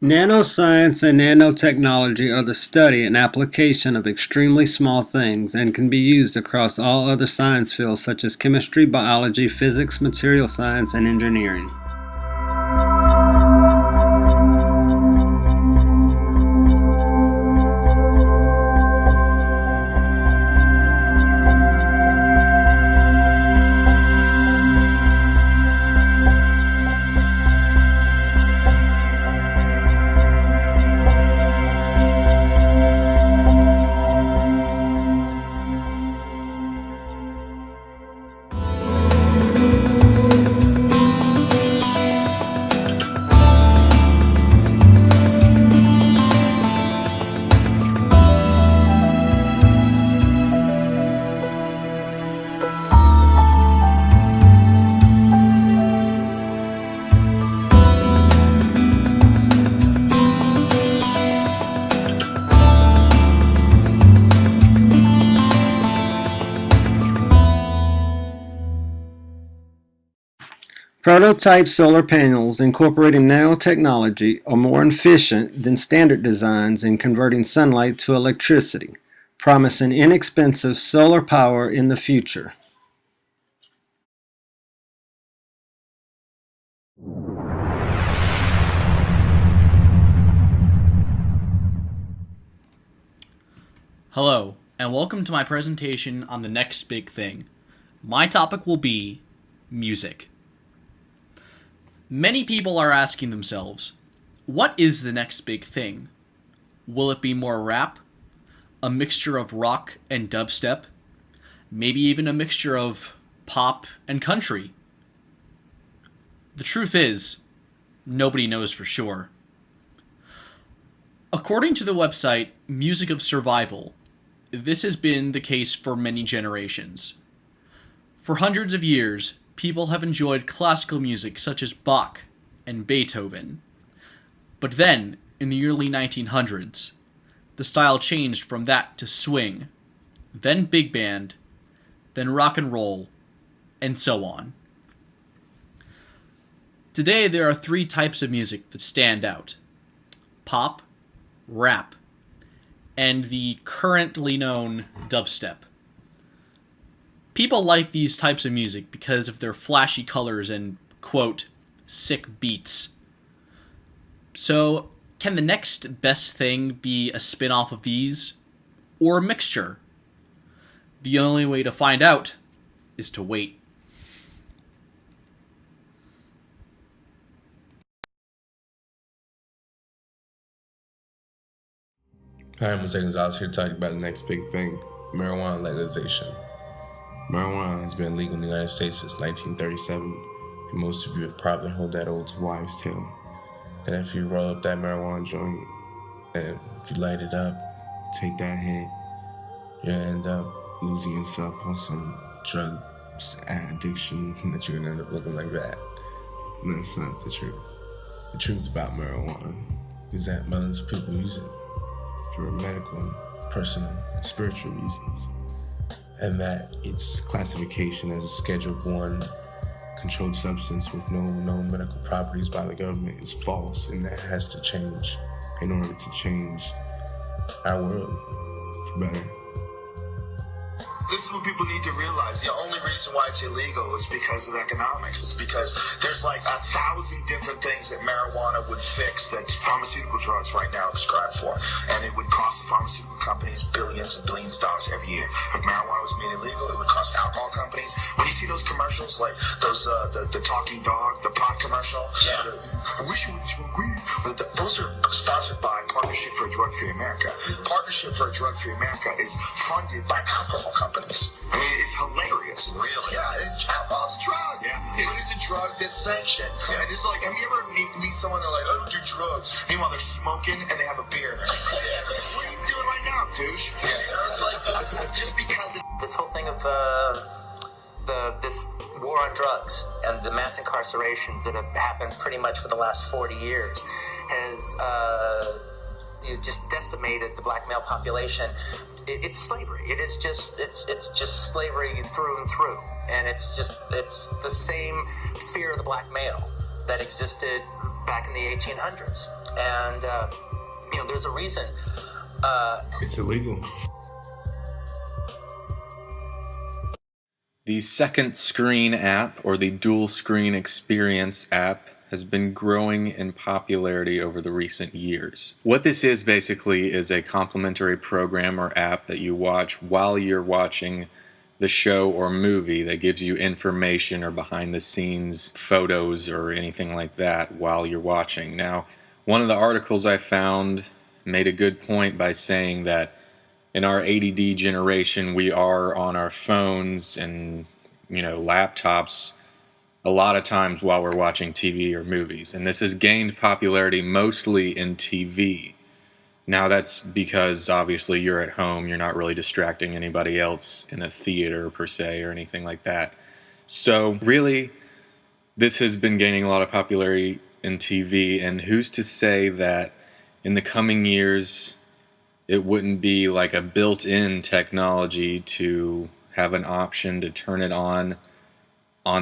Nanoscience and nanotechnology are the study and application of extremely small things and can be used across all other science fields such as chemistry, biology, physics, material science, and engineering. Prototype solar panels incorporating nanotechnology are more efficient than standard designs in converting sunlight to electricity, promising inexpensive solar power in the future. Hello, and welcome to my presentation on the next big thing. My topic will be music. Many people are asking themselves, what is the next big thing? Will it be more rap? A mixture of rock and dubstep? Maybe even a mixture of pop and country? The truth is, nobody knows for sure. According to the website Music of Survival, this has been the case for many generations. For hundreds of years, people have enjoyed classical music such as Bach and Beethoven. But then, in the early 1900s, the style changed from that to swing, then big band, then rock and roll, and so on. Today there are three types of music that stand out: pop, rap, and the currently known dubstep. People like these types of music because of their flashy colors and, quote, sick beats. So, can the next best thing be a spin-off of these? Or a mixture? The only way to find out is to wait. Hi, I'm Jose Gonzalez here to talk about the next big thing, marijuana legalization. Marijuana has been legal in the United States since 1937, and most of you have probably heard that old wives' tale. That if you roll up that marijuana joint, and if you light it up, take that hit, you'll end up losing yourself on some drugs addiction that you're gonna end up looking like that. And that's not the truth. The truth about marijuana is that millions of people use it for medical, personal, and spiritual reasons, and that its classification as a Schedule 1 controlled substance with no known medical properties by the government is false, and that has to change in order to change our world for better. This is what people need to realize. The only reason why it's illegal is because of economics. It's because there's like 1,000 different things that marijuana would fix that pharmaceutical drugs right now are prescribed for. And it would cost the pharmaceutical companies billions and billions of dollars every year. If marijuana was made illegal, it would cost alcohol companies. When you see those commercials, like those, the talking dog, the pot commercial, I wish you would smoke weed. But those are sponsored by Partnership for a Drug-Free America. Partnership for a Drug-Free America is funded by alcohol companies. I mean, it's hilarious. Really? Yeah, alcohol's a drug. Yeah. But it's a drug that's sanctioned. Yeah. And it's like, have you ever meet someone that's like, I don't do drugs. Meanwhile, they're smoking and they have a beer. What are you doing right now, douche? Yeah. You know, it's like, just because this whole thing of this war on drugs and the mass incarcerations that have happened pretty much for the last 40 years has just decimated the black male population. It's slavery. It's just slavery through and through, and it's the same fear of the black male that existed back in the 1800s. And, there's a reason. It's illegal. The second screen app, or the dual screen experience app, has been growing in popularity over the recent years. What this is basically is a complimentary program or app that you watch while you're watching the show or movie that gives you information or behind the scenes photos or anything like that while you're watching. Now, one of the articles I found made a good point by saying that in our ADD generation, we are on our phones and, laptops a lot of times while we're watching TV or movies. And this has gained popularity mostly in TV. Now that's because obviously you're at home, you're not really distracting anybody else in a theater per se or anything like that. So really, this has been gaining a lot of popularity in TV, and who's to say that in the coming years it wouldn't be like a built-in technology to have an option to turn it on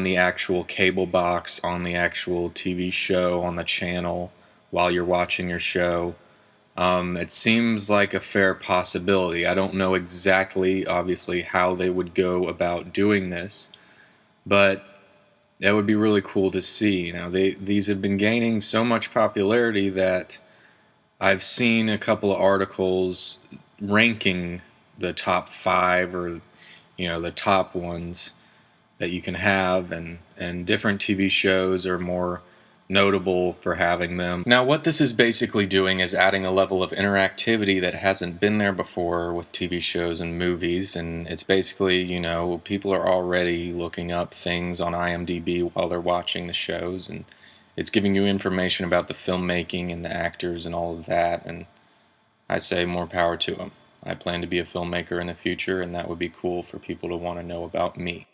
the actual cable box, on the actual TV show, on the channel while you're watching your show. It seems like a fair possibility. I don't know exactly, obviously, how they would go about doing this, but that would be really cool to see. Now, these have been gaining so much popularity that I've seen a couple of articles ranking the top 5 or, the top ones that you can have, and different TV shows are more notable for having them. Now, what this is basically doing is adding a level of interactivity that hasn't been there before with TV shows and movies, and it's basically, people are already looking up things on IMDb while they're watching the shows, and it's giving you information about the filmmaking and the actors and all of that, and I say more power to them. I plan to be a filmmaker in the future, and that would be cool for people to want to know about me.